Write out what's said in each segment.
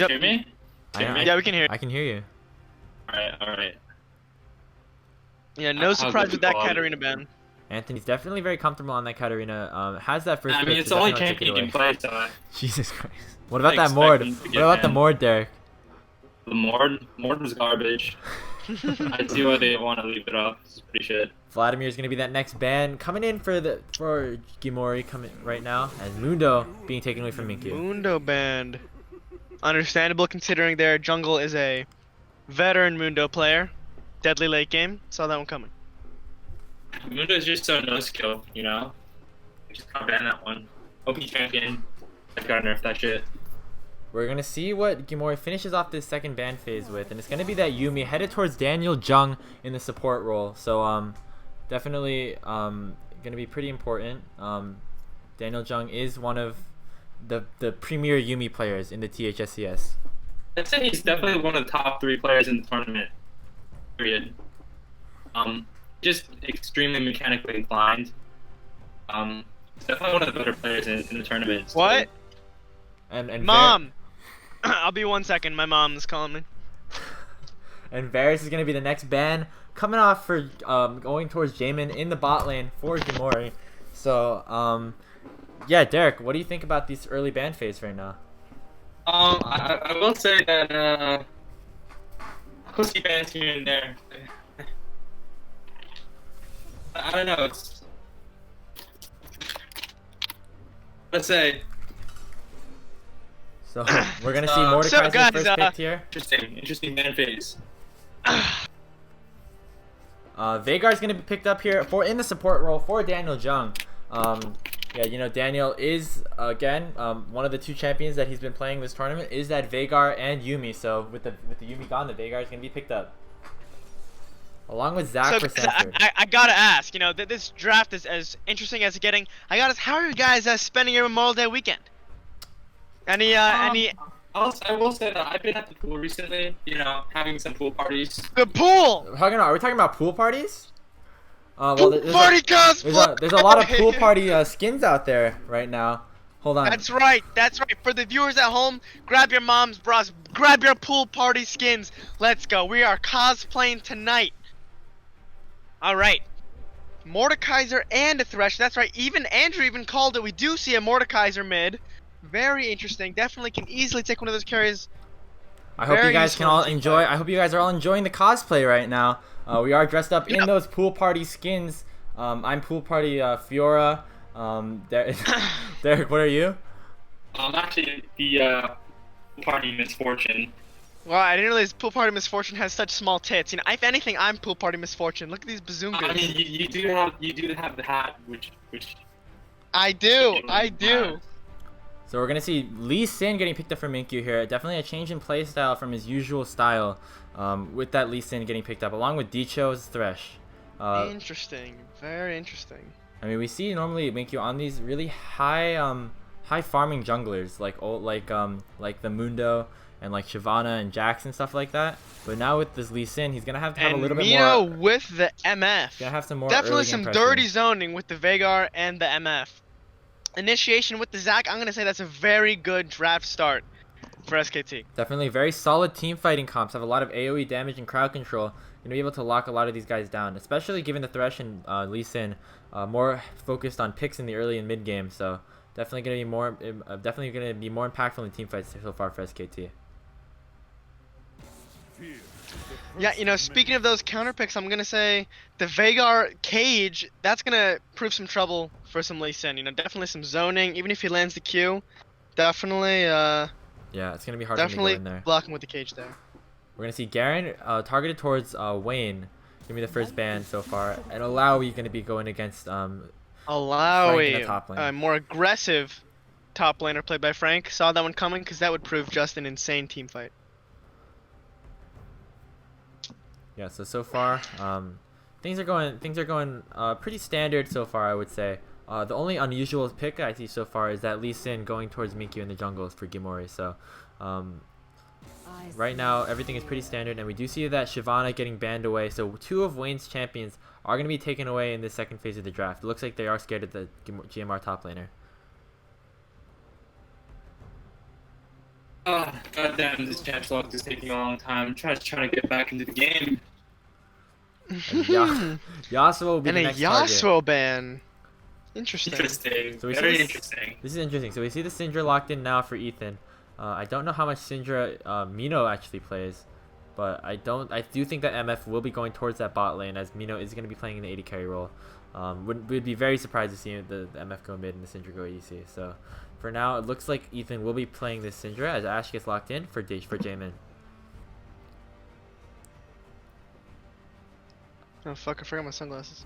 Yep. Hear me? Yeah, we can hear. I can hear you. Alright. Yeah, no How's surprise the with that quality? Katarina ban. Anthony's definitely very comfortable on that Katarina. Has that first I pick, mean, it's so the only definitely champion take you it can away. play, so Jesus Christ. What about I that Mord? expect him to What get about the banned. Mord, Derek? the Mord was garbage. I see why they want to leave it off. It's pretty shit. Vladimir's gonna be that next ban coming in for Gimori coming right now, and Mundo being taken away from Minkyu. Mundo banned. Understandable considering their jungle is a veteran Mundo player. Deadly late game. Saw that one coming. Mundo's just so no skill, you know? Just can't ban that one. OP champion. I gotta nerf that shit. We're gonna see what Gimori finishes off this second ban phase with, and it's gonna be that Yuumi headed towards Daniel Jung in the support role. So definitely gonna be pretty important. Daniel Jung is one of the premier Yuumi players in the THSCS. I'd say he's definitely one of the top 3 players in the tournament. Period. Just extremely mechanically inclined. He's definitely one of the better players in the tournament. So. What? And Mom! I'll be 1 second. My mom's calling me. And Varus is gonna be the next ban coming off for going towards Jamin in the bot lane for Gimori. So yeah, Derek, what do you think about this early ban phase right now? I will say that pussy bans here and there. I don't know. Let's say So we're gonna see Mordekaiser guys, first picked here. interesting ban phase. Veigar's gonna be picked up here in the support role for Daniel Jung. Yeah, you know, Daniel is again one of the 2 champions that he's been playing this tournament is that Veigar and Yuumi. So with the Yuumi gone, the Veigar is gonna be picked up along with Zach for censored. I gotta ask, you know, this draft is as interesting as it's getting. I gotta ask, how are you guys spending your Memorial Day weekend? Any I will say that I've been at the pool recently. You know, having some pool parties. the pool? Are we talking about pool parties? Well, Pool there's party cosplay. there's a lot of pool party skins out there right now. Hold on. That's right. That's right. For the viewers at home, grab your mom's bras, grab your pool party skins. Let's go. We are cosplaying tonight. All right. Mordekaiser and a Thresh. That's right. Even Andrew even called it. We do see a Mordekaiser mid. Very interesting. Definitely can easily take one of those carries. I hope you guys can all enjoy. I hope you guys are all enjoying the cosplay right now. We are dressed up in those pool party skins. I'm pool party Fiora. Derek, what are you? I'm actually the party misfortune. Well, I didn't realize Pool Party Misfortune has such small tits. You know, if anything, I'm Pool Party Misfortune. Look at these bazoongas. I mean, you do have the hat, which. I do. So we're gonna see Lee Sin getting picked up for Minkyu here. Definitely a change in play style from his usual style. With that Lee Sin getting picked up along with Dicho's Thresh. Interesting. Very interesting. I mean, we see normally Minkyu on these really high farming junglers like the Mundo and like Shyvana and Jax and stuff like that. But now with this Lee Sin, he's gonna have to have a little bit Mino more. with the MF. Gonna have some more. Definitely some pressure. dirty zoning with the Veigar and the MF. Initiation with the Zac. I'm gonna say that's a very good draft start for SKT. Definitely very solid team fighting comps. Have a lot of AoE damage and crowd control. Gonna be able to lock a lot of these guys down, especially given the Thresh and Lee Sin more focused on picks in the early and mid game. So definitely gonna be more impactful in the team fights so far for SKT. Yeah, you know, speaking of those counter picks, I'm gonna say the Veigar cage. That's gonna prove some trouble for some Lee Sin. You know, definitely some zoning. Even if he lands the Q, definitely. Yeah, it's gonna be hard to go in there. Block him with the cage there. We're gonna see Garen targeted towards Wayne. Give me the first ban so far, and Alawi gonna be going against Frank in the top lane. A more aggressive top laner played by Frank. Saw that one coming because that would prove just an insane team fight. Yeah, so far, things are going pretty standard so far, I would say. The only unusual pick I see so far is that Lee Sin going towards Minkyu in the jungles for Gimori. So, right now everything is pretty standard, and we do see that Shyvana getting banned away. So 2 of Wayne's champions are going to be taken away in the second phase of the draft. It looks like they are scared of the GMR top laner. Goddamn, this champ slot is taking a long time. Trying to get back into the game. And Yasuo will be And the a next target. Yasuo ban. Interesting. Interesting. So we Very see interesting. This is interesting. So we see the Syndra locked in now for Ethan. I don't know how much Syndra Mino actually plays, but I do think that MF will be going towards that bot lane as Mino is going to be playing in the AD carry role. Would be very surprised to see the MF go mid and the Syndra go ADC. So for now, it looks like Ethan will be playing this Syndra as Ashe gets locked in for Jamin. Oh fuck! I forgot my sunglasses.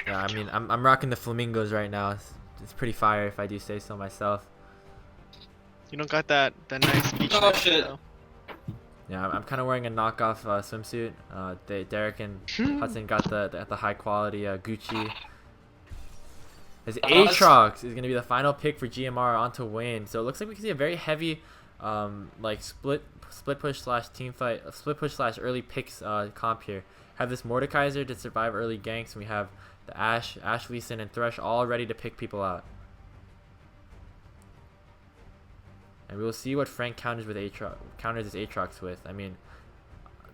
Yeah, I mean, I'm rocking the flamingos right now. It's pretty fire if I do say so myself. You don't got that nice beach. Oh shit. Though. Yeah, I'm kind of wearing a knockoff swimsuit. Derek and Hudson got the high quality Gucci. His Aatrox is gonna be the final pick for GMR onto Wayne. So it looks like we can see a very heavy, like split push slash team fight, split push slash early picks comp here. Have this Mordekaiser to survive early ganks, and we have the Ashe, Lee Sin, and Thresh all ready to pick people out. And we will see what Frank counters his Aatrox with. I mean,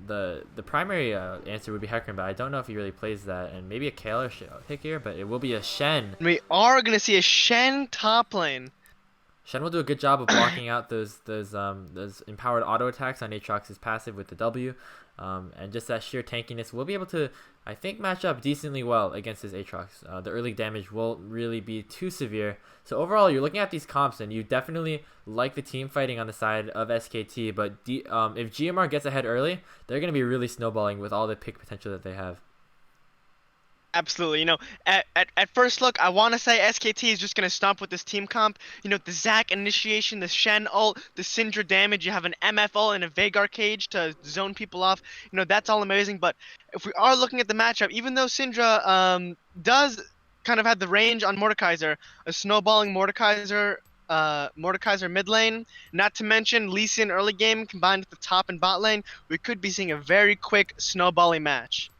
the primary answer would be Hecarim, but I don't know if he really plays that. And maybe a Kayle pick here, but it will be a Shen. We are gonna see a Shen top lane. Shen will do a good job of blocking out those empowered auto attacks on Aatrox's passive with the W, and just that sheer tankiness will be able to, I think, match up decently well against his Aatrox. The early damage won't really be too severe. So overall, you're looking at these comps, and you definitely like the team fighting on the side of SKT. But if GMR gets ahead early, they're going to be really snowballing with all the pick potential that they have. Absolutely. You know, at first look, I want to say SKT is just going to stomp with this team comp. You know, the Zac initiation, the Shen ult, the Syndra damage. You have an MF ult and a Veigar cage to zone people off. You know, that's all amazing. But if we are looking at the matchup, even though Syndra does kind of have the range on Mordekaiser, a snowballing Mordekaiser mid lane, not to mention Lee Sin early game combined with the top and bot lane, we could be seeing a very quick snowballing match.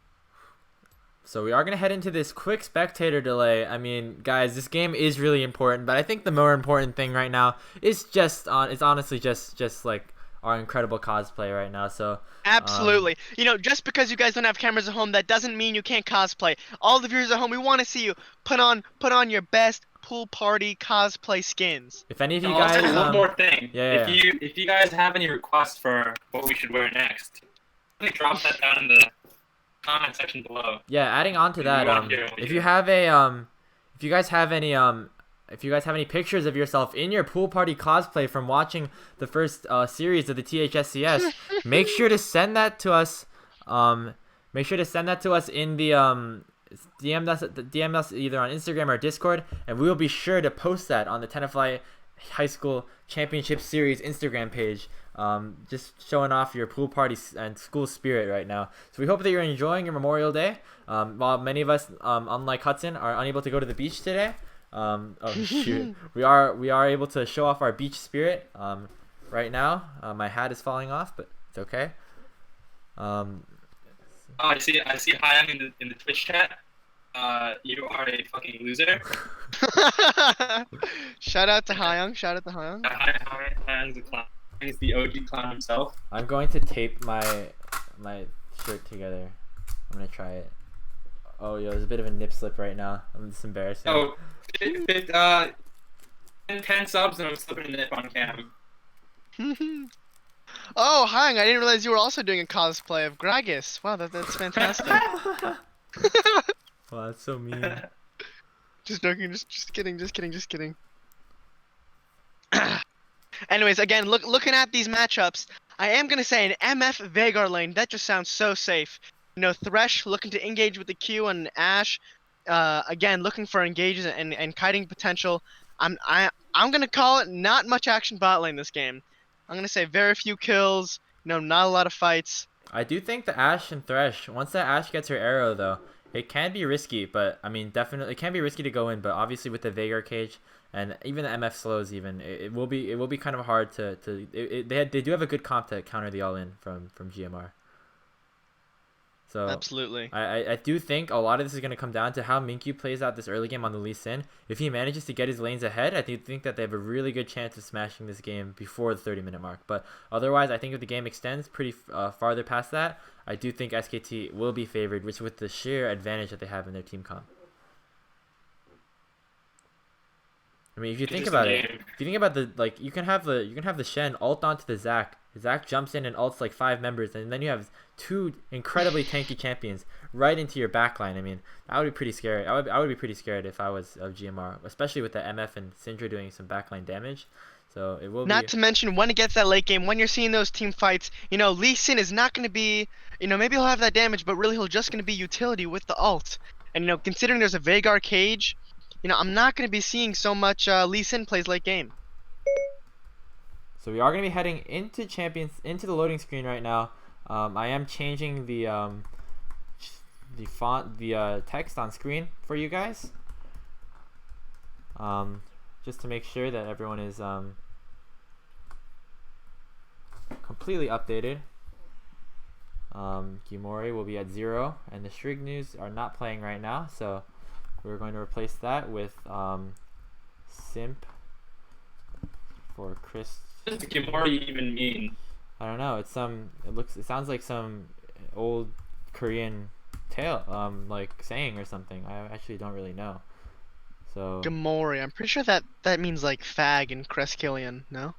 So we are going to head into this quick spectator delay. I mean, guys, this game is really important, but I think the more important thing right now is it's honestly just like our incredible cosplay right now. So absolutely. You know, just because you guys don't have cameras at home, that doesn't mean you can't cosplay. All the viewers at home, we want to see you put on your best pool party cosplay skins. If any of you Also, guys one more thing. Yeah. If you guys have any requests for what we should wear next, please drop that down in the comment section below. Yeah, adding on to that, if you have if you guys have any pictures of yourself in your pool party cosplay from watching the first series of the THSCS, make sure to send that to us. Make sure to send that to us in the DM us either on Instagram or Discord, and we will be sure to post that on the Tenafly High School Championship Series Instagram page. Just showing off your pool party and school spirit right now. So we hope that you're enjoying your Memorial Day. While many of us, unlike Hudson, are unable to go to the beach today. Oh shoot, we are able to show off our beach spirit. Right now, my hat is falling off, but it's okay. I see Hyang in the Twitch chat. You are a fucking loser. Shout out to Hyung. Shout out to Hyung. Hyang's a clown. He's the OG clown himself. I'm going to tape my shirt together. I'm gonna try it. Oh, yo, there's a bit of a nip slip right now. I'm just embarrassed. Oh, 10 subs and I'm slipping a nip on cam. Oh, Hyung, I didn't realize you were also doing a cosplay of Gragas. Wow, that's fantastic. Wow, that's so mean. Just joking, just kidding. Anyways, again, looking at these matchups, I am gonna say an MF Veigar lane. That just sounds so safe. You know, Thresh looking to engage with the Q, and Ashe, again looking for engages and kiting potential. I'm gonna call it not much action bot lane this game. I'm gonna say very few kills. You know, not a lot of fights. I do think the Ashe and Thresh, once that Ashe gets her arrow though, it can be risky. But I mean, definitely it can be risky to go in. But obviously with the Veigar cage. And even the MF slows, even it will be kind of hard they do have a good comp to counter the all in from GMR. So Absolutely. I do think a lot of this is going to come down to how Minkyu plays out this early game on the Lee Sin. If he manages to get his lanes ahead, I do think that they have a really good chance of smashing this game before the 30-minute mark. But otherwise, I think if the game extends pretty farther past that, I do think SKT will be favored, which with the sheer advantage that they have in their team comp. I mean, if you think about it, if you think about you can have the Shen ult onto the Zac. Zac jumps in and ults like 5 members, and then you have 2 incredibly tanky champions right into your backline. I mean, that would be pretty scary. I would be pretty scared if I was of GMR, especially with the MF and Syndra doing some backline damage. So it will Not to mention when it gets that late game, when you're seeing those team fights, Lee Sin is not going to be, maybe he'll have that damage, but really he'll just going to be utility with the ult. And considering there's a Veigar cage, I'm not going to be seeing so much Lee Sin plays late game. So we are going to be heading into the loading screen right now. I am changing the font, the text on screen for you guys, just to make sure that everyone is completely updated. Gimori will be at 0, and the Shrig News are not playing right now, so we're going to replace that with Simp for Chris. What does GMR even mean? I don't know. It sounds like some old Korean tale, like saying or something. I actually don't really know. So Gamori, I'm pretty sure that means like fag in Creskillian, no?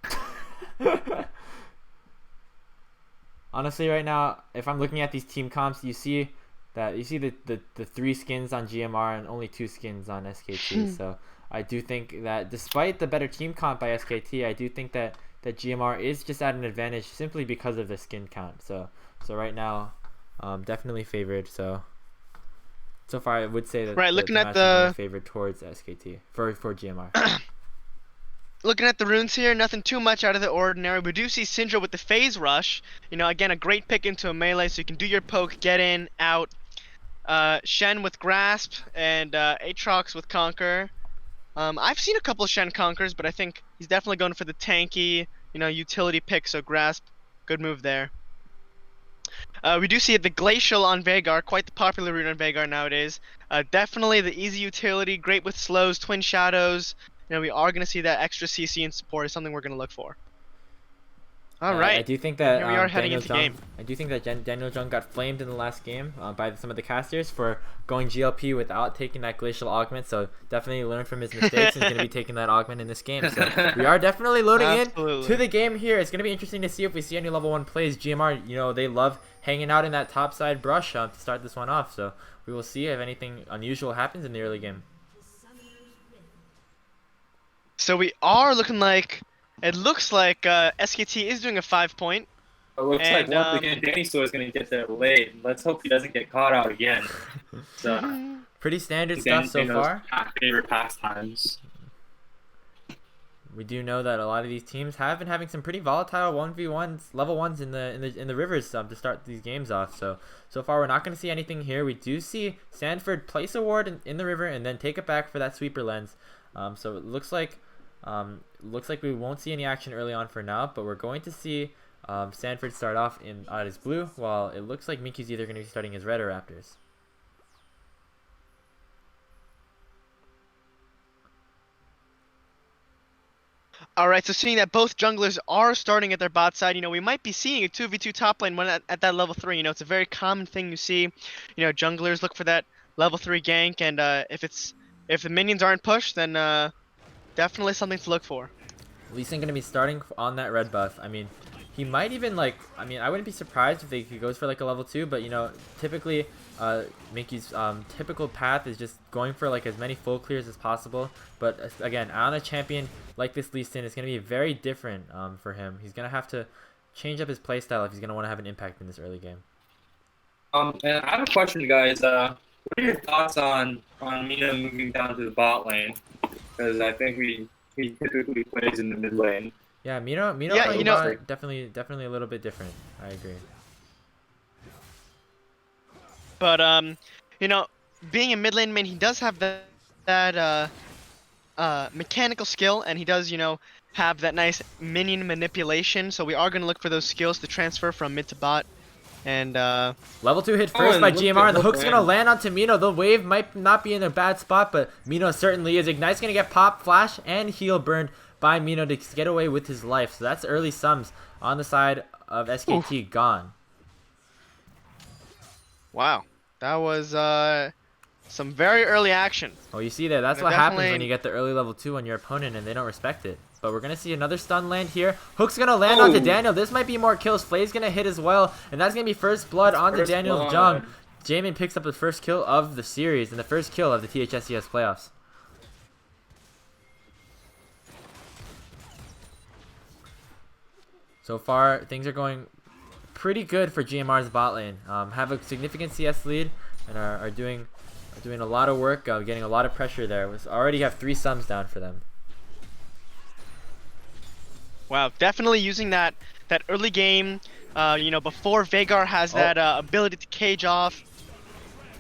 honestly, right now, if I'm looking at these team comps, you see the 3 skins on GMR and only 2 skins on SKT. So I do think that despite the better team comp by SKT, I do think that GMR is just at an advantage simply because of the skin count. So right now, definitely favored. So far, I would say that looking the at match the is favored towards SKT for GMR. Looking at the runes here, nothing too much out of the ordinary. We do see Syndra with the phase rush. Again, a great pick into a melee, so you can do your poke, get in, out. Shen with grasp and Aatrox with conquer. I've seen a couple of Shen conquers, but I think he's definitely going for the tanky, utility pick. So grasp, good move there. We do see the glacial on Veigar, quite the popular rune on Veigar nowadays. Definitely the easy utility, great with slows, twin shadows. We are going to see that extra CC and support is something we're going to look for. All right. I do think that here we are heading into game. I do think that Daniel Jung got flamed in the last game by some of the casters for going GLP without taking that glacial augment. So definitely learn from his mistakes and is going to be taking that augment in this game. So we are definitely loading in to the game here. It's going to be interesting to see if we see any level 1 plays. GMR, they love hanging out in that top side brush to start this one off. So we will see if anything unusual happens in the early game. So we are looking like. It looks like SKT is doing a 5-point. It looks like once again Danny Store is going to get there late. Let's hope he doesn't get caught out again. So, pretty standard stuff so far. Favorite pastimes. We do know that a lot of these teams have been having some pretty volatile 1v1s, level 1s in the rivers to start these games off. So far we're not going to see anything here. We do see Sanford place a ward in the river and then take it back for that sweeper lens. So it looks like we won't see any action early on for now, but we're going to see Sanford start off on his blue, while it looks like Miky's either going to be starting his red or Raptors. Alright, so seeing that both junglers are starting at their bot side, we might be seeing a 2v2 top lane when at that level 3. It's a very common thing you see. Junglers look for that level 3 gank, and if the minions aren't pushed, then definitely something to look for. Lee Sin going to be starting on that red buff. I mean, he might even I wouldn't be surprised if he goes for like a level 2, but typically Miky's typical path is just going for like as many full clears as possible. But again, on a champion like this Lee Sin, it's going to be very different for him. He's going to have to change up his playstyle if he's going to want to have an impact in this early game. And I have a question, guys. What are your thoughts on Mina moving down to the bot lane? Because I think he typically plays in the mid lane. Yeah, Mino Yeah, playing bot, definitely a little bit different. I agree. But being a mid lane main, he does have that mechanical skill, and he does have that nice minion manipulation. So we are going to look for those skills to transfer from mid to bot. And Level 2 hit first and by look GMR, and the at hook's Hook gonna land. land onto Mino. The wave might not be in a bad spot, but Mino certainly is. Ignite's gonna get pop, flash, and heal burned by Mino to get away with his life. So that's early sums on the side of SKT gone. wow, that was some very early action. Oh, you see there, that's They're what happens when definitely- you get the early level 2 on your opponent and they don't respect it. But we're going to see another stun land here. Hook's going to land onto Daniel. This might be more kills. Flay's going to hit as well. And that's going to be first blood onto First Daniel blood. Jung. Jamin picks up the first kill of the series and the first kill of the THSCS playoffs. So far, things are going pretty good for GMR's bot lane. Have a significant CS lead and are doing a lot of work, getting a lot of pressure there. We already have 3 sums down for them. Wow, definitely using that early game. You know, before Veigar has that ability to cage off.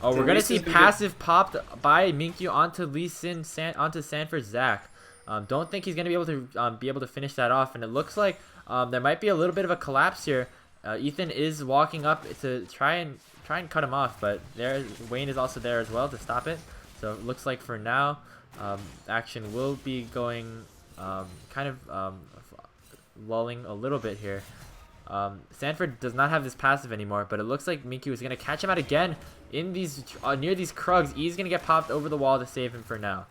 Oh, we're So gonna Lee see Sin's gonna passive popped by Minkyu onto Lee Sin, onto Sanford Zach. Don't think he's gonna be able to finish that off, and it looks like there might be a little bit of a collapse here. Ethan is walking up to try and cut him off, but Wayne is also there as well to stop it. So it looks like for now, action will be going kind of lulling a little bit here. Sanford does not have this passive anymore, but it looks like Minkyu is going to catch him out again in these near these Krugs. He's going to get popped over the wall to save him for now.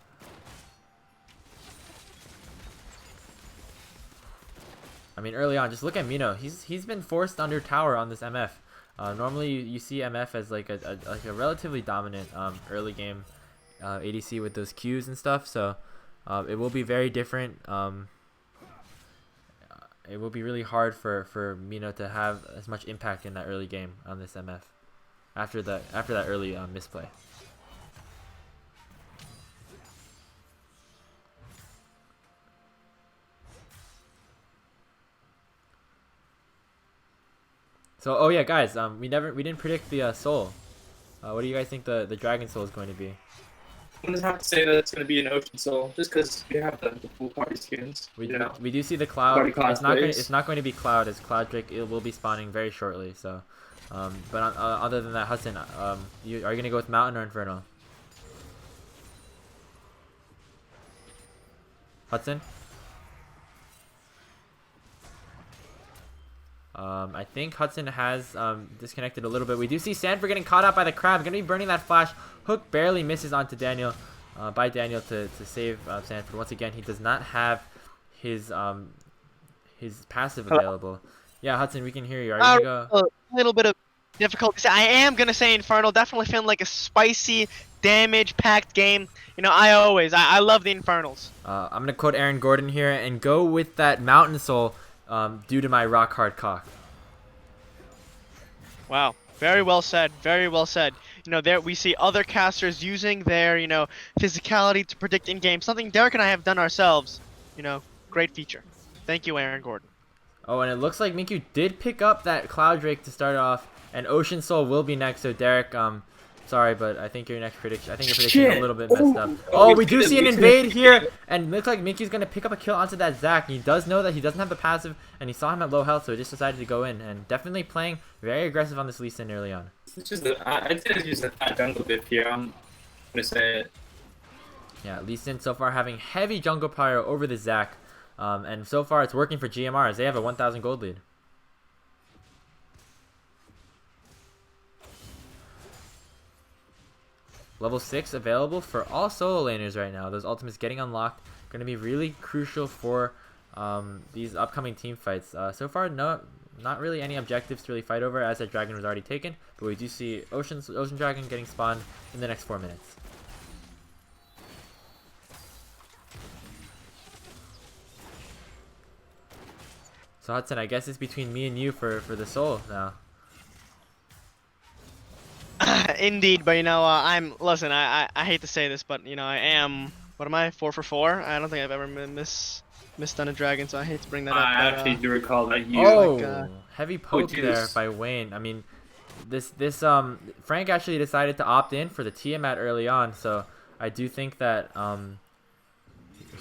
I mean, early on, just look at Mino. He's been forced under tower on this MF. Normally, you see MF as like a relatively dominant early game ADC with those Qs and stuff. So it will be very different. It will be really hard for Mino to have as much impact in that early game on this MF after that early misplay. So, oh yeah, guys, we didn't predict the soul. What do you guys think the dragon soul is going to be? I'm gonna have to say that it's gonna be an Ocean Soul, just because we have the full party skins. We you know. we do see the cloud. Party cosplays. It's not going to be cloud, as Cloud Drake it will be spawning very shortly. So, but other than that, Hudson, are you gonna go with Mountain or Inferno? Hudson. I think Hudson has disconnected a little bit. We do see Sanford getting caught out by the crab. Gonna be burning that flash. Hook barely misses onto Daniel, by Daniel to save Sanford. Once again, he does not have his passive available. Yeah, Hudson, we can hear you. Are you gonna go? A little bit of difficulty. I am gonna say Infernal. Definitely feeling like a spicy, damage-packed game. You know, I love the Infernals. I'm gonna quote Aaron Gordon here and go with that Mountain Soul, due to my rock hard cock. Wow, very well said. Very well said. You know, there we see other casters using their physicality to predict in game. Something Derek and I have done ourselves. You know, great feature. Thank you, Aaron Gordon. Oh, and it looks like Minkyu did pick up that Cloud Drake to start off, and Ocean Soul will be next. So Derek, sorry, but I think your next prediction, I think your prediction is a little bit messed up. Oh, we do see an invade here, and it looks like Minkey's gonna pick up a kill onto that Zac. He does know that he doesn't have the passive, and he saw him at low health, so he just decided to go in, and definitely playing very aggressive on this Lee Sin early on. It's just I'd say it's just a fat jungle dip here. I'm gonna say it. Yeah, Lee Sin so far having heavy jungle pyro over the Zac, and so far it's working for GMR as they have a 1,000 gold lead. Level 6 available for all solo laners right now. Those ultimates getting unlocked. Going to be really crucial for these upcoming team fights. So far, not really any objectives to really fight over, as that dragon was already taken. But we do see Ocean Dragon getting spawned in the next 4 minutes. So Hudson, I guess it's between me and you for the soul now. Indeed, but listen, I hate to say this, but I am, what am I, 4 for 4? I don't think I've ever missed on a dragon, so I hate to bring that up. I But, actually do recall that you. Oh, heavy poke there Jesus. by Wayne. I mean, this Frank actually decided to opt in for the Tiamat early on, so I do think that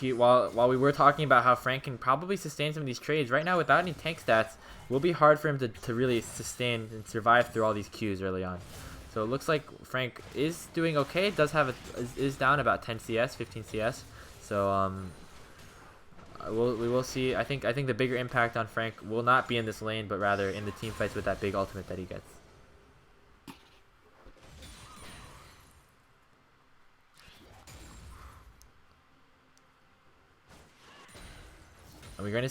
while we were talking about how Frank can probably sustain some of these trades, right now without any tank stats, it will be hard for him to really sustain and survive through all these Qs early on. So it looks like Frank is doing okay. Does have is down about 10 CS, 15 CS. So we will see. I think the bigger impact on Frank will not be in this lane, but rather in the team fights with that big ultimate that he gets. And we're gonna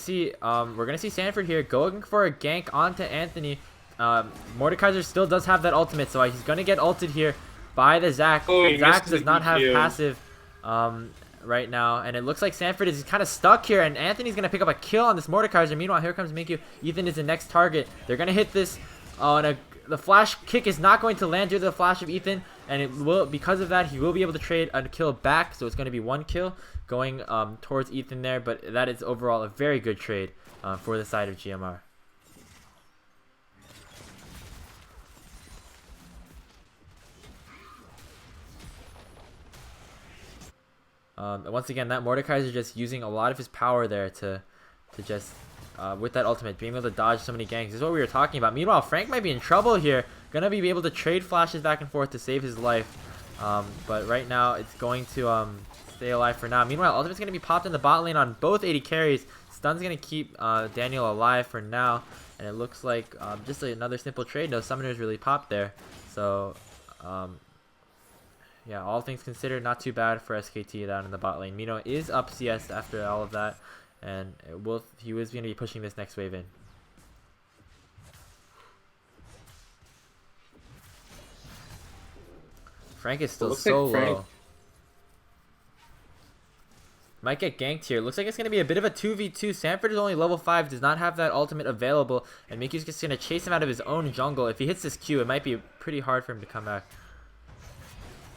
see Sanford here going for a gank onto Anthony. Mordekaiser still does have that ultimate, so he's gonna get ulted here by the Zac. Oh, Zac does not have passive right now, and it looks like Sanford is kind of stuck here, and Anthony's gonna pick up a kill on this Mordekaiser. Meanwhile, here comes Minkyu. Ethan is the next target. They're gonna hit this. The flash kick is not going to land due to the flash of Ethan, and it will, because of that, he will be able to trade a kill back. So it's going to be 1 kill going towards Ethan there, but that is overall a very good trade for the side of GMR. Once again, that Mordekaiser just using a lot of his power there to just with that ultimate, being able to dodge so many ganks. This is what we were talking about. Meanwhile, Frank might be in trouble here. Gonna be able to trade flashes back and forth to save his life. But right now, it's going to stay alive for now. Meanwhile, ultimate's gonna be popped in the bot lane on both AD carries. Stun's gonna keep Daniel alive for now. And it looks like just another simple trade. No summoners really popped there. So, yeah, all things considered, not too bad for SKT down in the bot lane. Mino is up CS after all of that. And he was going to be pushing this next wave in. Frank is still so low. Might get ganked here. Looks like it's going to be a bit of a 2v2. Sanford is only level 5, does not have that ultimate available. And Mikyu's just going to chase him out of his own jungle. If he hits this Q, it might be pretty hard for him to come back.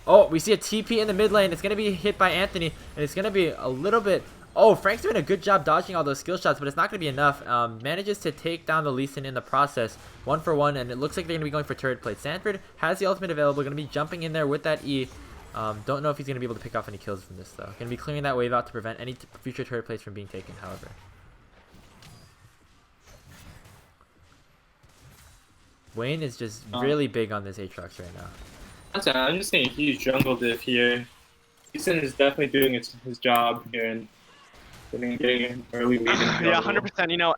Oh, we see a TP in the mid lane. It's going to be hit by Anthony. And it's going to be a little bit... Oh, Frank's doing a good job dodging all those skill shots, but it's not going to be enough. Manages to take down the Lee Sin in the process, 1 for 1, and it looks like they're going to be going for turret plate. Sanford has the ultimate available, going to be jumping in there with that E. Don't know if he's going to be able to pick off any kills from this, though. Going to be clearing that wave out to prevent any future turret plates from being taken, however. Wayne is just really big on this Aatrox right now. I'm just seeing a huge jungle diff here. Easton is definitely doing his job here and getting an early lead. Yeah, 100%. You know,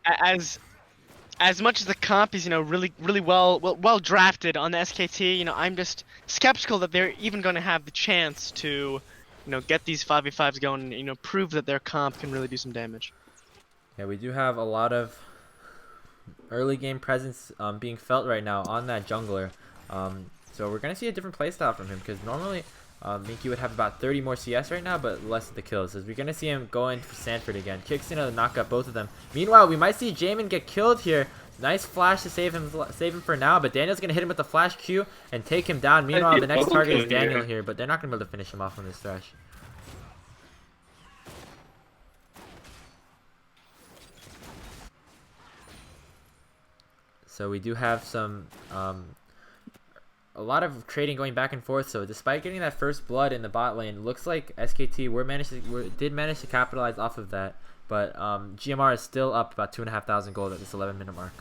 as much as the comp is, you know, really well drafted on the SKT, you know, I'm just skeptical that they're even going to have the chance to, you know, get these 5v5s going and, you know, prove that their comp can really do some damage. Yeah, we do have a lot of early game presence being felt right now on that jungler. So we're going to see a different playstyle from him, because normally Minkyu would have about 30 more CS right now, but less of the kills. So we're going to see him go in for Sanford again. Kicks in to knock up both of them. Meanwhile, we might see Jamin get killed here. Nice flash to save him for now, but Daniel's going to hit him with the flash Q and take him down. Meanwhile, the next target is Daniel here, but they're not going to be able to finish him off on this Thresh. So we do have some a lot of trading going back and forth. So despite getting that first blood in the bot lane, looks like SKT did manage to capitalize off of that. But GMR is still up about 2,500 gold at this 11-minute mark.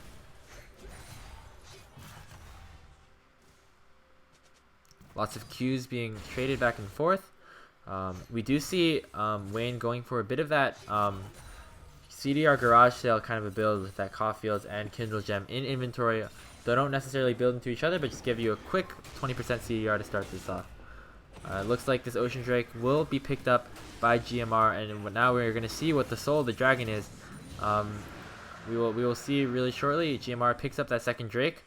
Lots of Qs being traded back and forth. We do see Wayne going for a bit of that CDR garage sale kind of a build with that Caulfields and Kindle Gem in inventory. They don't necessarily build into each other, but just give you a quick 20% CDR to start this off. It looks like this Ocean Drake will be picked up by GMR, and now we're going to see what the soul of the dragon is. We will see really shortly. GMR picks up that second Drake,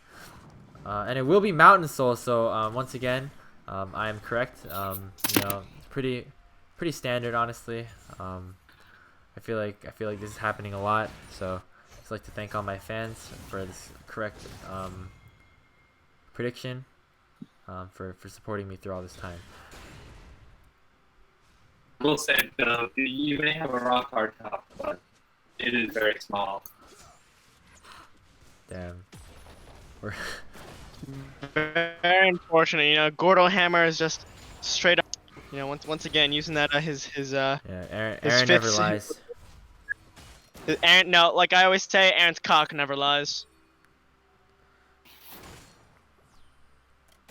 and it will be Mountain Soul. So once again, I am correct. You know, it's pretty standard, honestly. I feel like this is happening a lot. So I'd just like to thank all my fans for this correct prediction, for supporting me through all this time. I will say, though, you may have a rock hard top, but it is very small. Damn. We're Very unfortunate. You know, Gordo Hammer is just straight up You know, once again using that Yeah, Aaron his never fifth. lies. Aaron, no, like I always say, Aaron's cock never lies.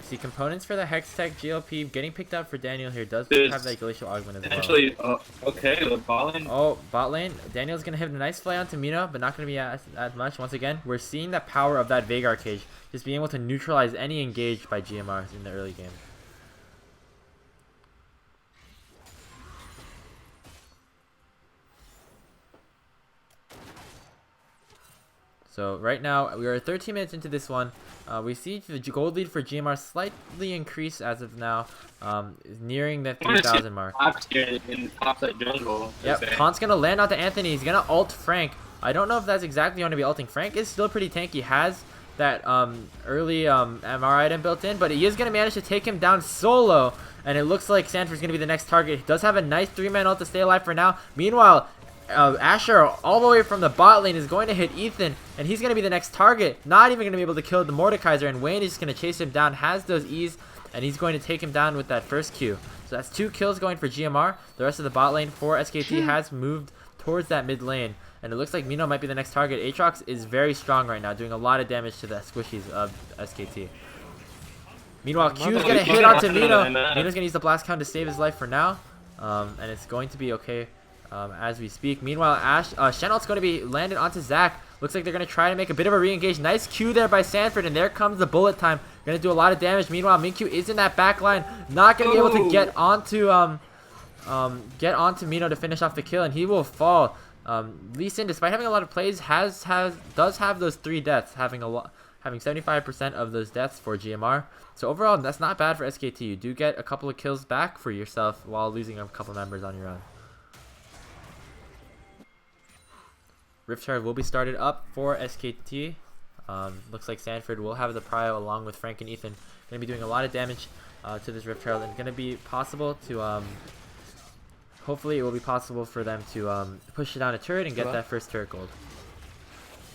See, components for the Hextech GLP getting picked up for Daniel here does There's have that Glacial Augment as well. Actually, okay, the ballin. Oh, bot lane. Daniel's going to hit a nice play onto Mina, but not going to be as much. Once again, we're seeing the power of that Veigar cage. Just being able to neutralize any engage by GMR in the early game. So right now, we are 13 minutes into this one. We see the gold lead for GMR slightly increase as of now, nearing the 3,000 mark. Here in top side jungle. Yep, Taunt's going to land onto Anthony. He's going to ult Frank. I don't know if that's exactly going to be ulting. Frank is still pretty tanky. Has that early MR item built in, but he is going to manage to take him down solo. And it looks like Sanford's going to be the next target. He does have a nice 3-man ult to stay alive for now. Meanwhile, Asher all the way from the bot lane is going to hit Ethan, and he's going to be the next target. Not even going to be able to kill the Mordekaiser, and Wayne is just going to chase him down, has those E's, and he's going to take him down with that first Q. So that's 2 kills going for GMR. The rest of the bot lane for SKT has moved towards that mid lane, and it looks like Mino might be the next target. Aatrox is very strong right now, doing a lot of damage to the squishies of SKT. Meanwhile, Q's going to hit onto Mino. Mino's going to use the blast count to save his life for now, and it's going to be okay. As we speak. Meanwhile, Chenault's going to be landed onto Zach. Looks like they're going to try to make a bit of a re-engage. Nice Q there by Sanford, and there comes the bullet time. Going to do a lot of damage. Meanwhile, Minkyu is in that back line. Not going to be able to get onto Mino to finish off the kill, and he will fall. Lee Sin, despite having a lot of plays, does have those 3 deaths, having 75% of those deaths for GMR. So overall, that's not bad for SKT. You do get a couple of kills back for yourself while losing a couple members on your own. Rift Herald will be started up for SKT. Looks like Sanford will have the prio along with Frank and Ethan. Going to be doing a lot of damage to this Rift Herald, and going to be possible to hopefully it will be possible for them to push it down a turret and get that first turret gold.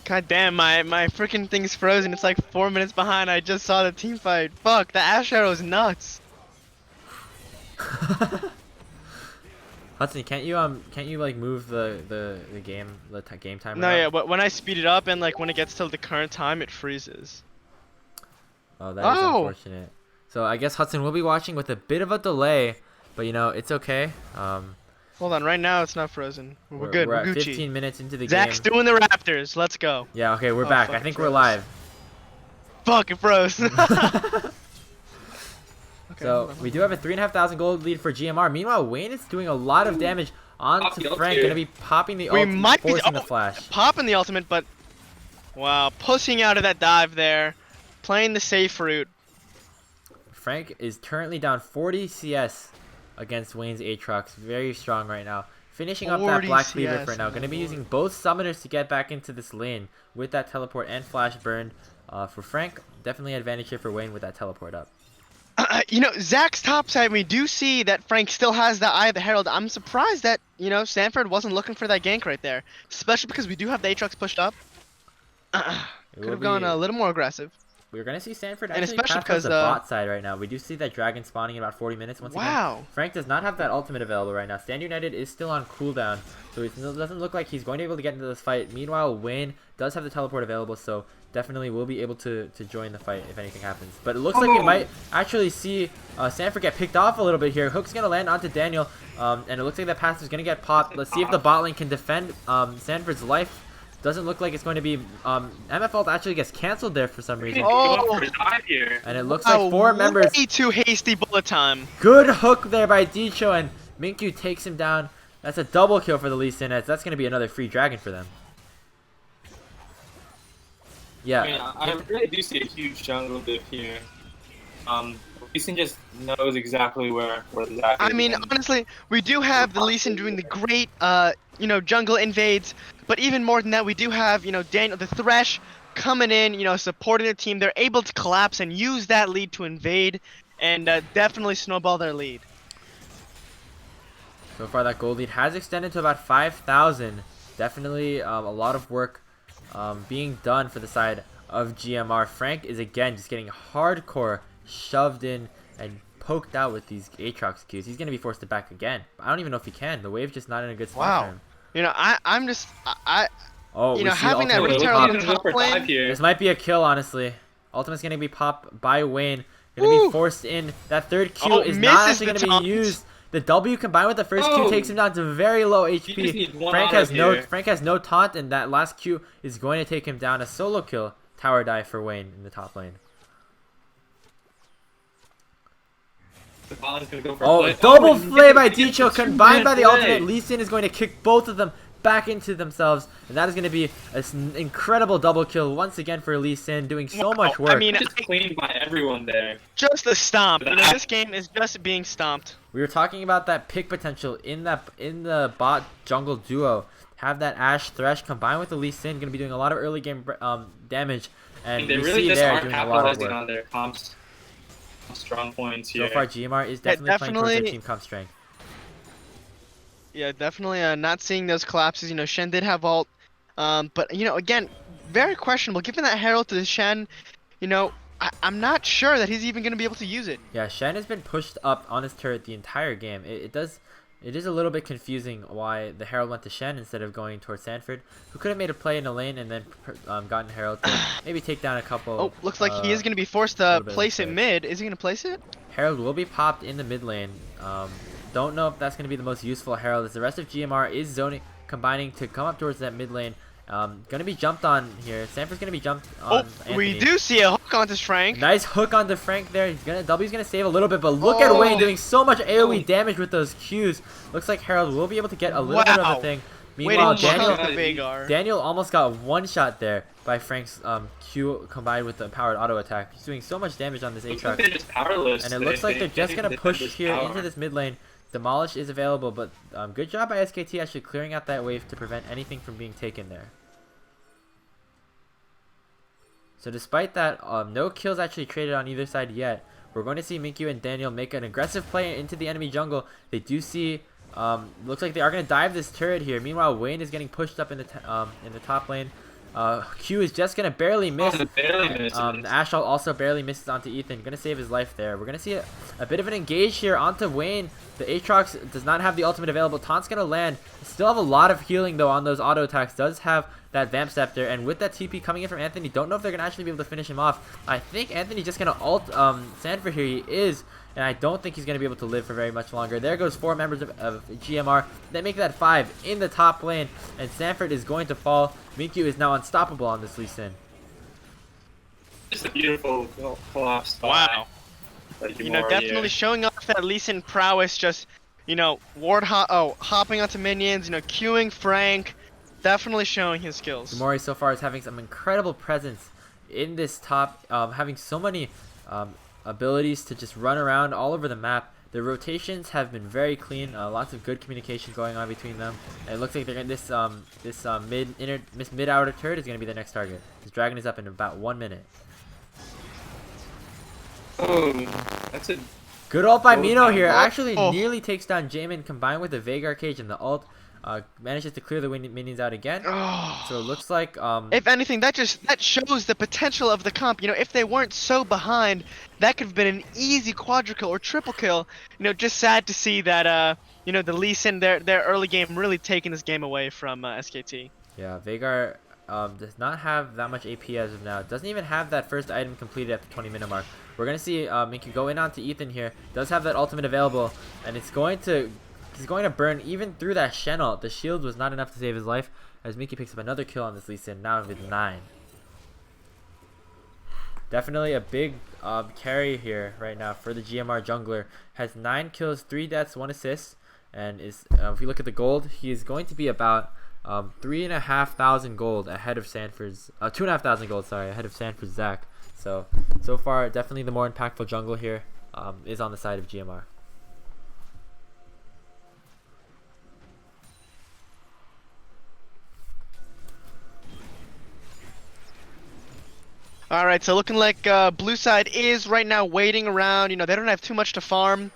God damn, my freaking thing's frozen. It's like 4 minutes behind. I just saw the team fight. Fuck, the Ash Arrow's nuts. Hudson, can't you like move the game timer? No, up? yeah, but when I speed it up and like when it gets to the current time, it freezes. Oh, that is unfortunate. So I guess Hudson will be watching with a bit of a delay, but you know it's okay. Hold on, right now it's not frozen. We're good. We're We're at Gucci. 15 minutes into the Zach's game. doing the Raptors. Let's go. Yeah, okay, we're back. Fuck, I think it we're froze. live. Fuck, it froze. Okay, So we do have a 3,500 gold lead for GMR. Meanwhile, Wayne is doing a lot of damage onto Frank. Going to be popping the ult and forcing the flash. Popping the ultimate, but wow, pushing out of that dive there, playing the safe route. Frank is currently down 40 CS against Wayne's Aatrox. Very strong right now. Finishing up that Black Cleaver CS, for now. Going to be using both summoners to get back into this lane with that teleport and flash burn. For Frank, definitely advantage here for Wayne with that teleport up. You know, Zach's top side, we do see that Frank still has the Eye of the Herald. I'm surprised that, you know, Sanford wasn't looking for that gank right there. Especially because we do have the Aatrox pushed up. Could have gone a little more aggressive. We're going to see Sanford And actually especially pass up the because, bot side right now. We do see that dragon spawning in about 40 minutes once again. Frank does not have that ultimate available right now. Stand United is still on cooldown, so it doesn't look like he's going to be able to get into this fight. Meanwhile, Wayne does have the teleport available, so definitely will be able to join the fight if anything happens. But it looks like we might actually see Sanford get picked off a little bit here. Hook's going to land onto Daniel, and it looks like that pass is going to get popped. Let's see if the bot lane can defend Sanford's life. Doesn't look like it's going to be. MF ult actually gets canceled there for some reason. Oh, and it looks like 4 members. Way too hasty bullet time. Good hook there by Dicho, and Minkyu takes him down. That's a double kill for the Lee Sin. That's going to be another free dragon for them. Yeah. I really do see a huge jungle diff here. Lee Sin just knows exactly where Zach is. I mean, honestly, we do have the Lee Sin doing the great, you know, jungle invades. But even more than that, we do have, you know, Daniel, the Thresh, coming in, you know, supporting the team. They're able to collapse and use that lead to invade and definitely snowball their lead. So far, that gold lead has extended to about 5,000. Definitely a lot of work being done for the side of GMR. Frank is again just getting hardcore shoved in and poked out with these Aatrox Qs. He's gonna be forced to back again. I don't even know if he can. The wave just not in a good spot Wow. for him. You know, I'm just Oh, you we know, see having that ultimate It retail looks on like the he's gonna top go for dive lane. here. This might be a kill, honestly. Ultimate's gonna be popped by Wayne. Gonna Woo! be forced in. That third Q Oh, is misses not actually the gonna taunt. be used. The W combined with the first Q Oh! takes him down to very low You just HP. need one Frank auto has no here. taunt, and that last Q is going to take him down. A solo kill. Tower dive for Wayne in the top lane. The bot is gonna go for a Oh, play. double he flay gets by the- he gets Dicho the combined by the two-man ultimate. play. Lee Sin is going to kick both of them back into themselves, and that is going to be an incredible double kill once again for Lee Sin, doing so much Wow, work. I mean, Just cleaned by everyone there. just a stomp. You know, this game is just being stomped. We were talking about that pick potential in the bot jungle duo. Have that Ashe Thresh combined with the Lee Sin, going to be doing a lot of early game damage, and They we really see just there aren't doing a lot of capitalizing work. on their comps strong points here. So far, GMR is definitely playing towards their definitely- team comp strength. Yeah, definitely not seeing those collapses. You know, Shen did have ult, but you know, again, very questionable. Given that Herald to Shen, you know, I'm not sure that he's even going to be able to use it. Yeah, Shen has been pushed up on his turret the entire game. It is a little bit confusing why the Herald went to Shen instead of going towards Sanford, who could have made a play in the lane and then gotten Herald to maybe take down a couple. Oh, looks like he is going to be forced to little bit of place it mistakes. mid. Is he going to place it? Herald will be popped in the mid lane. Don't know if that's going to be the most useful Herald, as the rest of GMR is zoning, combining to come up towards that mid lane. Gonna be jumped on here. Sanford's gonna be jumped on. Oh, we Anthony. do see a hook onto Frank. Nice hook onto Frank there. W's gonna save a little bit, but look at Wayne doing so much AoE damage with those Qs. Looks like Herald will be able to get a little bit of Wow. a thing. Way Meanwhile, to chunk Daniel, the Veigar. Daniel almost got one shot there by Frank's Q combined with the powered auto attack. He's doing so much damage on this Looks like Aatrox. they're just powerless. And it looks like they're just can't gonna push defend this here tower. into this mid lane. Demolish is available, but good job by SKT actually clearing out that wave to prevent anything from being taken there. So despite that, no kills actually traded on either side yet. We're going to see Minkyu and Daniel make an aggressive play into the enemy jungle. They do see, looks like they are going to dive this turret here. Meanwhile, Wayne is getting pushed up in the top lane. Q is just going to barely miss. Oh, barely misses. Ashe also barely misses onto Ethan. Going to save his life there. We're going to see a bit of an engage here onto Wayne. The Aatrox does not have the ultimate available. Taunt's going to land. Still have a lot of healing though on those auto attacks. Does have that Vamp Scepter. And with that TP coming in from Anthony, don't know if they're going to actually be able to finish him off. I think Anthony's just going to ult Sanford here. He is. And I don't think he's going to be able to live for very much longer. There goes 4 members of GMR. They make that 5 in the top lane. And Sanford is going to fall. Minkyu is now unstoppable on this Lee Sin. Just a beautiful collapse. Wow. You know, definitely showing off that Lee Sin prowess. Just, you know, hopping onto minions. You know, queuing Frank. Definitely showing his skills. Mori so far is having some incredible presence in this top, having so many abilities to just run around all over the map. The rotations have been very clean. Lots of good communication going on between them. And it looks like they're gonna, this mid outer turret is going to be the next target. This dragon is up in about 1 minute. Oh, that's a Good ult by Oh, Mino here. oh, Actually oh. nearly takes down Jamin combined with the Veigar cage and the ult. Manages to clear the minions out again. Oh. So it looks like If anything, that shows the potential of the comp. You know, if they weren't so behind, that could have been an easy quadruple or triple kill. You know, just sad to see that you know, the Lee Sin, their early game really taking this game away from SKT. yeah, Veigar does not have that much AP as of now. Doesn't even have that first item completed at the 20-minute mark. We're gonna see Minkyu go in onto Ethan here. Does have that ultimate available, and he's going to burn even through that Shen ult. The shield was not enough to save his life, as Minkyu picks up another kill on this Lee Sin, now with 9. Definitely a big carry here right now for the GMR jungler. Has 9 kills, 3 deaths, 1 assist, and is if you look at the gold, he is going to be about 3,500 gold ahead of Sanford's 2,500 gold, sorry, ahead of Sanford's Zach. So far, definitely the more impactful jungle here is on the side of GMR. Alright, so looking like blue side is right now waiting around. You know, they don't have too much to farm.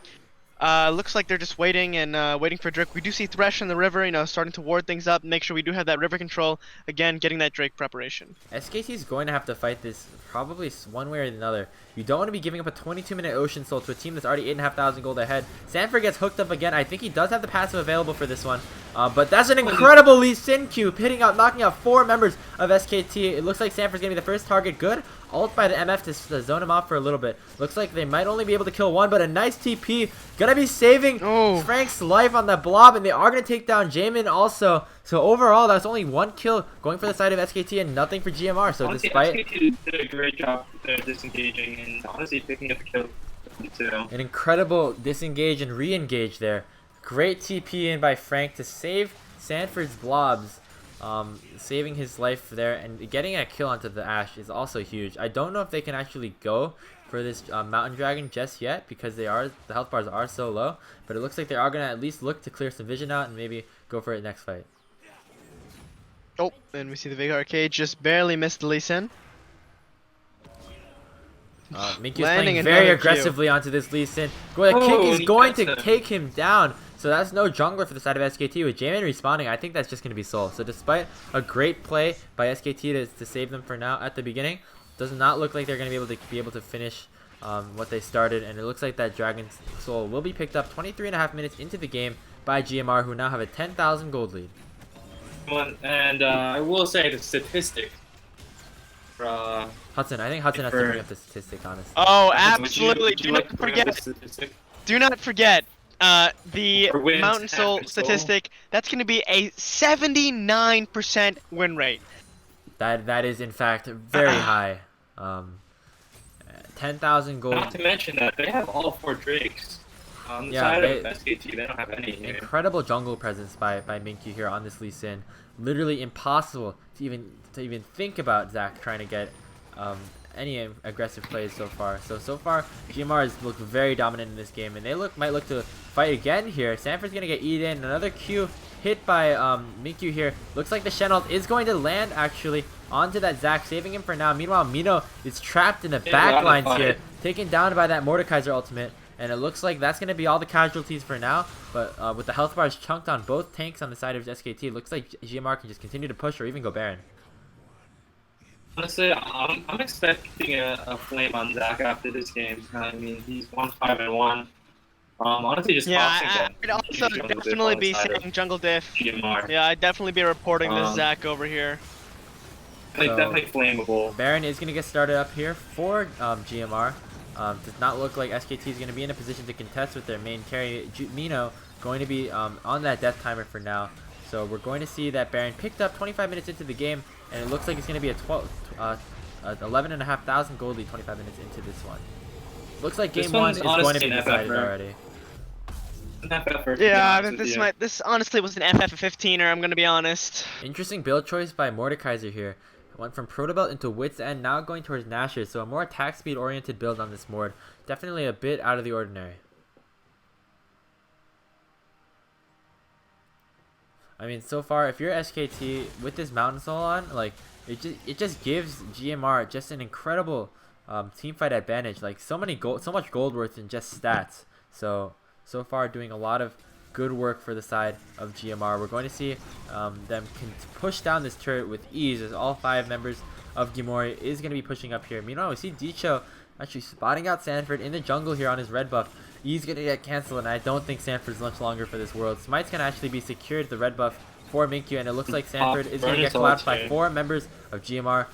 Looks like they're just waiting and waiting for Drake. We do see Thresh in the river, starting to ward things up. Make sure we do have that river control. Again, getting that Drake preparation. SKT is going to have to fight this probably one way or another. You don't want to be giving up a 22-minute Ocean Soul to a team that's already 8,500 gold ahead. Sanford gets hooked up again. I think he does have the passive available for this one. But that's an incredible Lee Sin Q, knocking out 4 members of SKT. It looks like Sanford's going to be the first target. Good ult by the MF to zone him off for a little bit. Looks like they might only be able to kill one, but a nice TP. Gonna be saving Frank's life on that blob, and they are going to take down Jamin also. So overall, that's only 1 kill going for the side of SKT and nothing for GMR. So honestly, despite SKT did a great job disengaging and honestly picking up a kill too. an incredible disengage and re-engage there. Great TP in by Frank to save Sanford's blobs. Saving his life there and getting a kill onto the Ashe is also huge. I don't know if they can actually go for this Mountain Dragon just yet because the health bars are so low, but it looks like they are going to at least look to clear some vision out and maybe go for it next fight. Oh, and we see the Vega Arcade just barely missed the Lee Sin. Minkyu is playing very aggressively onto this Lee Sin. The kick is going to take him down. So that's no jungler for the side of SKT. With Jamin respawning, I think that's just going to be Soul. So despite a great play by SKT to save them for now at the beginning, does not look like they're going to be able to finish what they started. And it looks like that Dragon Soul will be picked up 23.5 minutes into the game by GMR, who now have a 10,000 gold lead. And I will say the statistic for Hudson. I think Hudson has to bring up the statistic, honestly. Oh, absolutely. Would you like to bring up the statistic? Do not forget. The wins, Mountain Soul statistic, that's going to be a 79% win rate. That is in fact very high. 10,000 gold. Not to mention that they have all 4 Drakes. On the side of SKT, they don't have any here. Incredible jungle presence by Minkyu here on this Lee Sin. Literally impossible to even think about Zach trying to get any aggressive plays so far. So far, GMR has looked very dominant in this game, and they might look to fight again here. Sanford's gonna get eaten. Another Q hit by Minkyu here. Looks like the Shen ult is going to land actually onto that Zac, saving him for now. Meanwhile, Mino is trapped in the backlines here, taken down by that Mordekaiser ultimate. And it looks like that's going to be all the casualties for now. But with the health bars chunked on both tanks on the side of SKT, it looks like GMR can just continue to push or even go Baron. Honestly, I'm expecting a flame on Zac after this game. I mean, he's 1-5-1. Honestly, just I'd also definitely be saying jungle diff. GMR. Yeah, I'd definitely be reporting this Zac over here. So, definitely flammable. Baron is going to get started up here for GMR. Does not look like SKT is going to be in a position to contest with their main carry. Mino going to be on that death timer for now. So we're going to see that Baron picked up 25 minutes into the game, and it looks like it's going to be a 11,500 gold lead 25 minutes into this one. Looks like game 1 is going to be decided already. Yeah, this honestly was an FF 15er, I'm going to be honest. Interesting build choice by Mordekaiser here. Went from Protobelt into Wit's End, now going towards Nashor, so a more attack speed oriented build on this Mord. Definitely a bit out of the ordinary. I mean, so far, if you're SKT with this Mountain Soul on, like, it just gives GMR just an incredible team fight advantage. Like, so much gold worth in just stats. So far doing a lot of good work for the side of GMR. We're going to see them can push down this turret with ease as all 5 members of Gimori is going to be pushing up here. Meanwhile, we see Dicho actually spotting out Sanford in the jungle here on his red buff. He's going to get cancelled, and I don't think Sanford's much longer for this world. Smite's going to actually be secured the red buff for Minkyu, and it looks like Sanford is going to get collapsed by 4 members of GMR.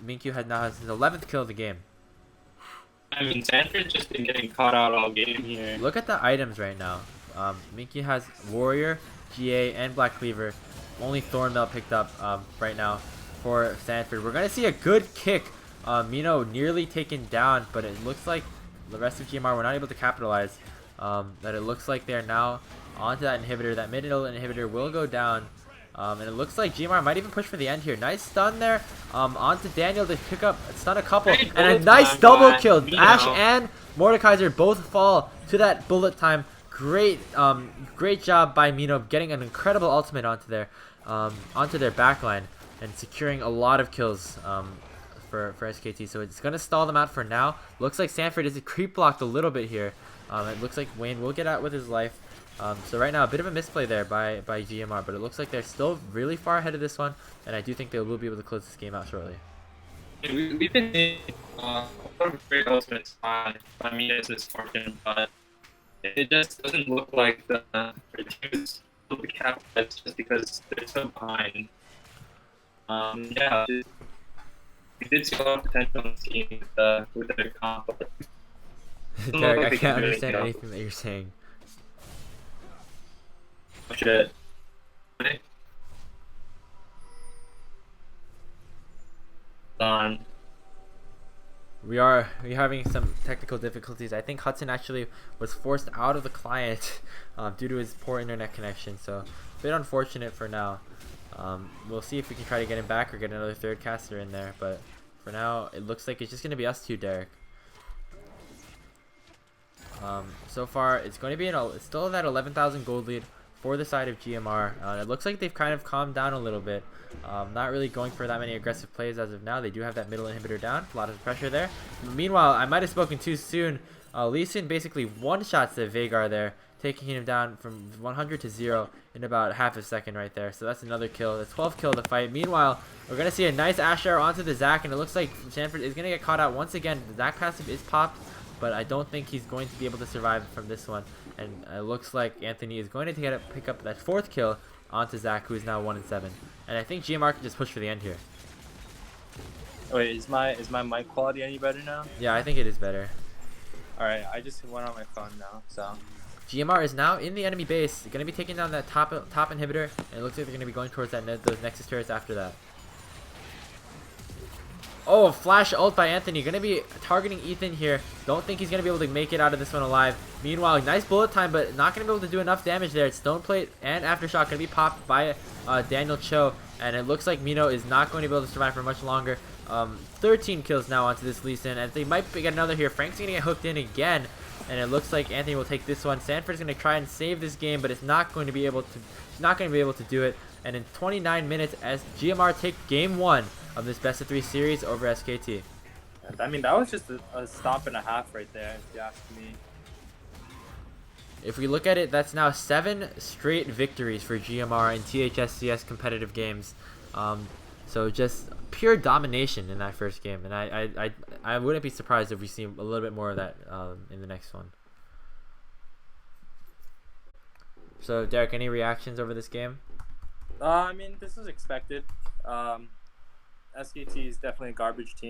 Minkyu now has his 11th kill of the game. I mean, Sanford's just been getting caught out all game here. Look at the items right now. Minkyu has Warrior, GA, and Black Cleaver. Only Thornmail picked up right now for Sanford. We're going to see a good kick. Mino nearly taken down, but it looks like the rest of GMR were not able to capitalize. That it looks like they're now onto that inhibitor. That mid-hill inhibitor will go down. And it looks like GMR might even push for the end here. Nice stun there. Onto Daniel to pick up, stun a couple. And a nice double kill. Ashe and Mordekaiser both fall to that bullet time. Great job by Mino getting an incredible ultimate onto their backline and securing a lot of kills for SKT. So it's going to stall them out for now. Looks like Sanford is creep blocked a little bit here. It looks like Wayne will get out with his life. So right now, a bit of a misplay there by GMR, but it looks like they're still really far ahead of this one, and I do think they will be able to close this game out shortly. We've been seeing a lot of great ultimates by Mina's misfortune, but it just doesn't look like the team is able to capitalize just because they're so behind. Yeah, we did see a lot of potential in this team with their comp, but Derek, I can't understand anything that you're saying. Oh, shit. Done. We're having some technical difficulties. I think Hudson actually was forced out of the client due to his poor internet connection. So a bit unfortunate for now. We'll see if we can try to get him back or get another third caster in there. But for now, it looks like it's just going to be us two, Derek. So far, it's going to be still that 11,000 gold lead for the side of GMR. It looks like they've kind of calmed down a little bit. Not really going for that many aggressive plays as of now. They do have that middle inhibitor down. A lot of pressure there. Meanwhile, I might have spoken too soon. Lee Sin basically one-shots the Veigar there, taking him down from 100 to 0 in about half a second right there. So that's another kill. That's 12 kill to fight. Meanwhile, we're going to see a nice Ash arrow onto the Zac, and it looks like Sanford is going to get caught out once again. The Zac passive is popped, but I don't think he's going to be able to survive from this one. And it looks like Anthony is going to pick up that 4th kill onto Zac, who is now 1-7. And I think GMR can just push for the end here. Wait, is my mic quality any better now? Yeah, I think it is better. Alright, I just went on my phone now, so. GMR is now in the enemy base. They're going to be taking down that top inhibitor, and it looks like they're going to be going towards those Nexus turrets after that. Oh, flash ult by Anthony. Going to be targeting Ethan here. Don't think he's going to be able to make it out of this one alive. Meanwhile, nice bullet time, but not going to be able to do enough damage there. Stone Plate and Aftershock going to be popped by Daniel Cho, and it looks like Mino is not going to be able to survive for much longer. 13 kills now onto this Lee Sin, and they might get another here. Frank's going to get hooked in again, and it looks like Anthony will take this one. Sanford's going to try and save this game, but it's not going to be able to do it. And in 29 minutes, as GMR take game 1 of this best of 3 series over SKT. I mean, that was just a stop and a half right there, if you ask me. If we look at it, that's now 7 straight victories for GMR in THSCS competitive games. So just pure domination in that first game, and I wouldn't be surprised if we see a little bit more of that in the next one. So Derek, any reactions over this game? I mean, this was expected. SKT is definitely a garbage team.